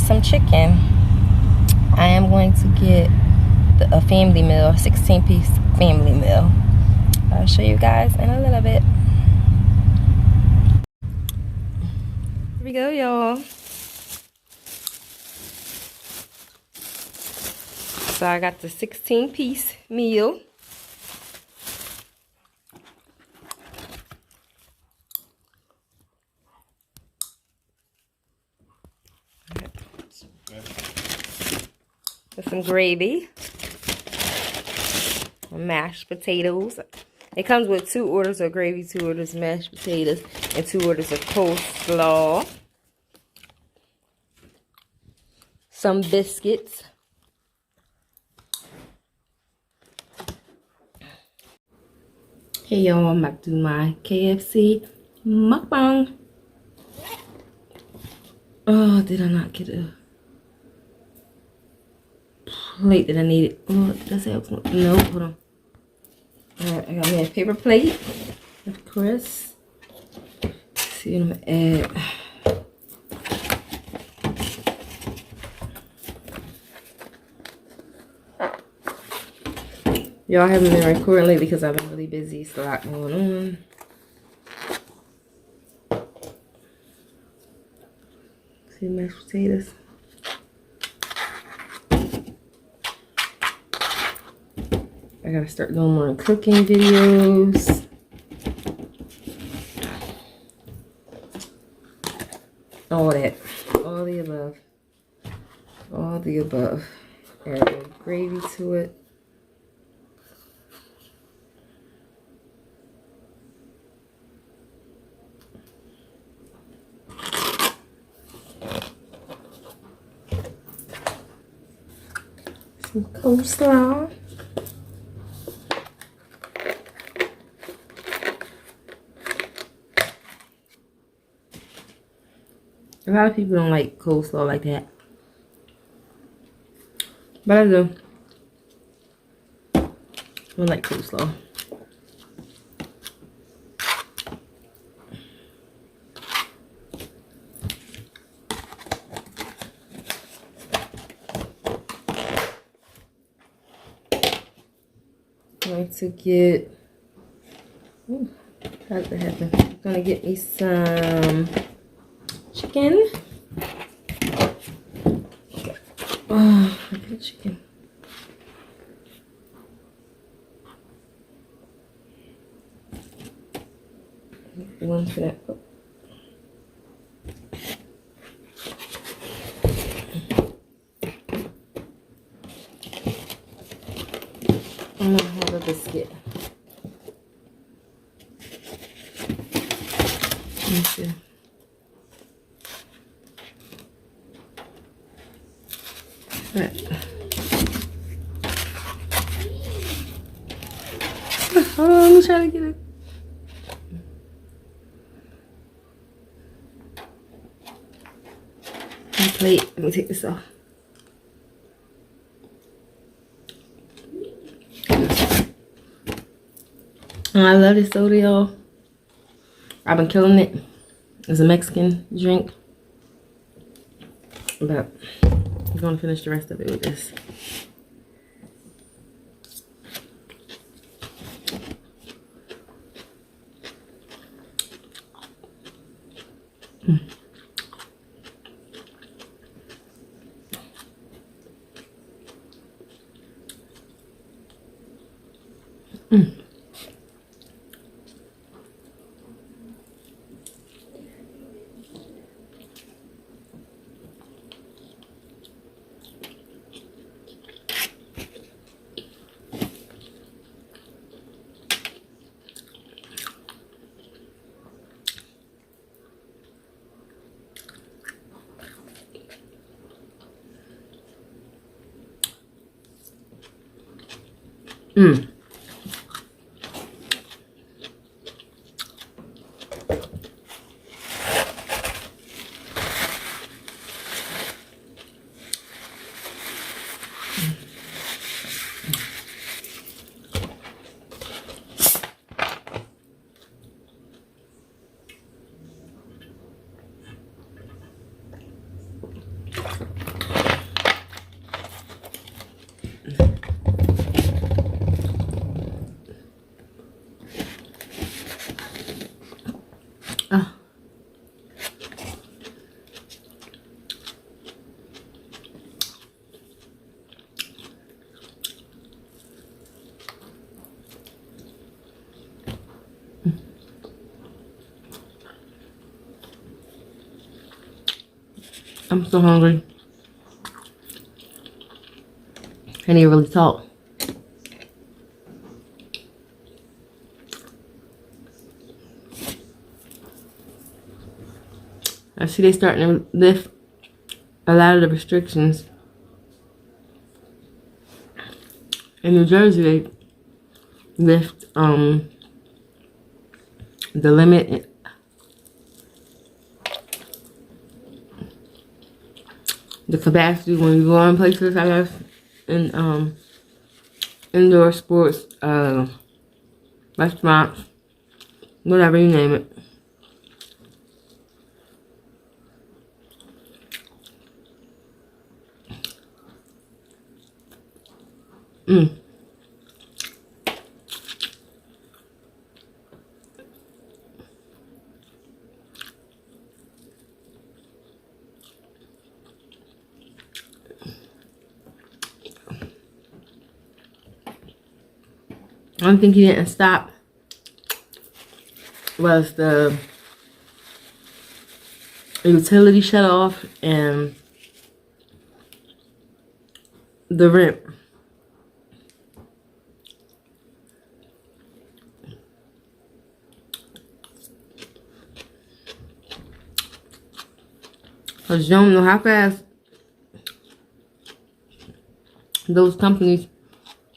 some chicken. I am going to get a family meal, a 16-piece family meal. I'll show you guys in a little bit. Here we go, y'all. So I got the 16-piece meal. With some gravy, mashed potatoes. It comes with 2 orders of gravy, 2 orders of mashed potatoes, and 2 orders of coleslaw. Some biscuits. Hey y'all, I'm about to do my KFC mukbang. Oh, did I not get a plate that I needed? Oh, did I say I was going to? No, hold on. Alright, I got me a paper plate, of course. Let's see what I'm going to add. Y'all haven't been recording lately because I've been really busy. It's a lot going on. See mashed potatoes. I gotta start doing more cooking videos. All that. All the above. All the above. Add gravy to it. Some coleslaw. A lot of people don't like coleslaw like that, but I do. I like coleslaw. I'm going to get, how did that happen? I'm going to get me some chicken. Oh, look at the chicken. One for that. Oh. I'm gonna have a biscuit. Let me see. Right. Hold on, let me try to get it. My plate. Let me take this off. I love this soda, y'all. I've been killing it. It's a Mexican drink. But I'm gonna finish the rest of it with this. I'm so hungry. I need to really talk. I see they starting to lift a lot of the restrictions. In New Jersey, they lift the limit the capacity when you go on places, I guess, in indoor sports, restaurants, whatever you name it. One thing he didn't stop was the utility shut off and the rent. Because you don't know how fast those companies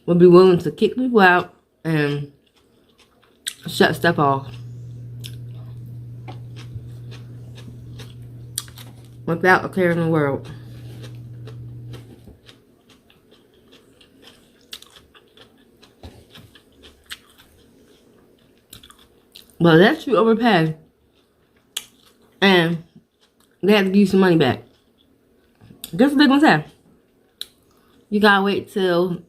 will be willing to kick people out and shut stuff off without a care in the world. But that's you overpay and they have to give you some money back. Guess what they're gonna say? You gotta wait till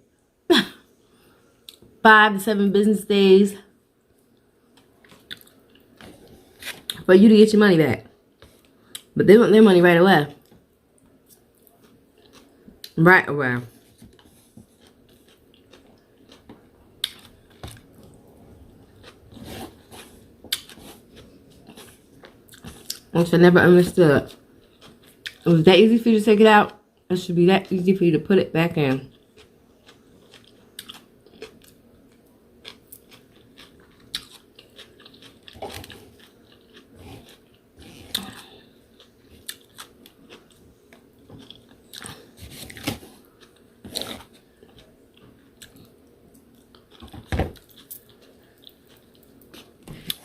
5 to 7 business days for you to get your money back. But they want their money right away. Right away. Which I never understood. It was that easy for you to take it out. It should be that easy for you to put it back in.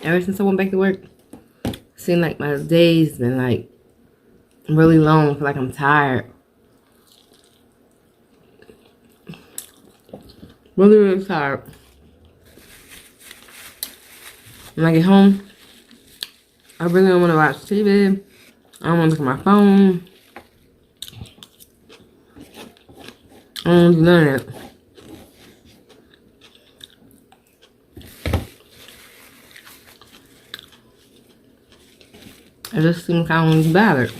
Ever since I went back to work, it seemed like my days been like really long. I feel like I'm tired. Really, really tired. When I get home, I really don't want to watch TV. I don't want to look at my phone. I don't want to do none of that. I just seem kind of bothered.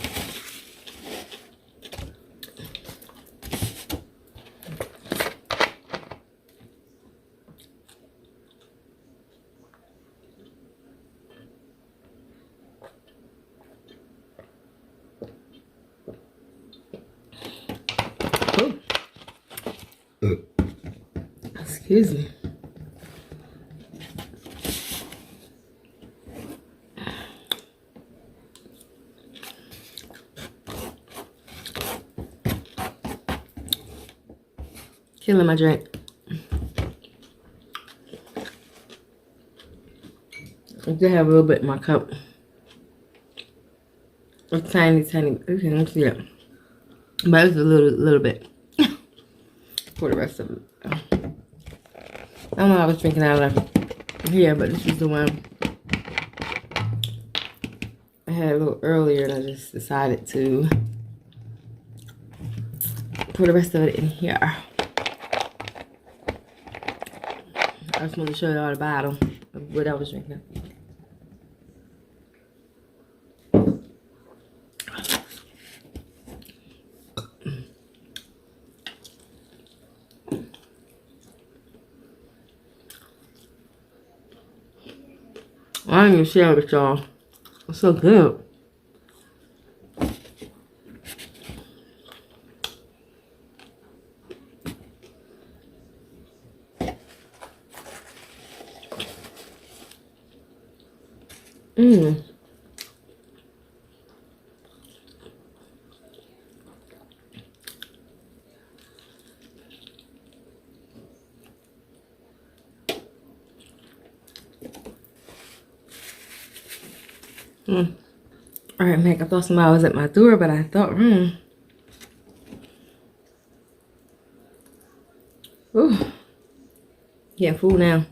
Oh. Excuse me. Killing my drink. I do have a little bit in my cup. A tiny, okay, let's see it. But it's a little bit. For the rest of it. I don't know, I was drinking out of here, but this is the one I had a little earlier, and I just decided to pour the rest of it in here. I just wanted to show you all the bottle of what I was drinking. I didn't even share it with y'all. It's so good. Mmm. All right, Mac, I thought somebody was at my door, but I thought, Ooh. Getting full now.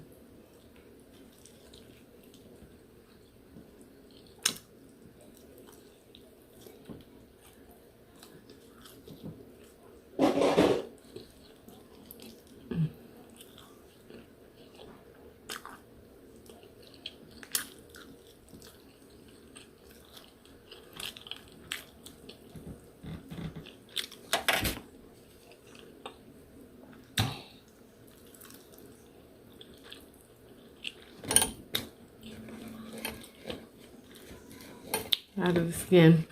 Out of the skin.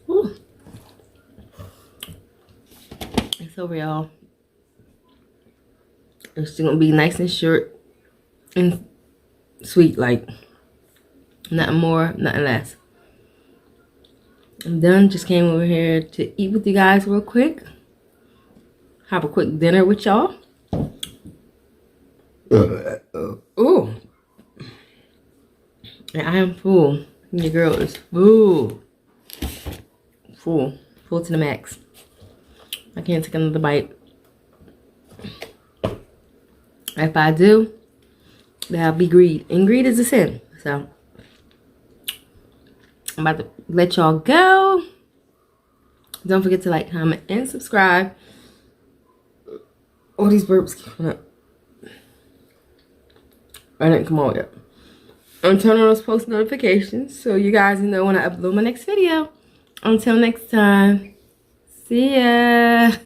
Whew. It's over, y'all. It's still gonna be nice and short and sweet, like nothing more, nothing less. I'm done. Just came over here to eat with you guys real quick. Have a quick dinner with y'all. Ooh. And I am full. Your girl is full. Full. Full to the max. I can't take another bite. If I do, that'll be greed. And greed is a sin. So, I'm about to let y'all go. Don't forget to like, comment, and subscribe. All these burps keep coming up. I didn't come out yet. And turn on those post notifications so you guys know when I upload my next video. Until next time. See ya.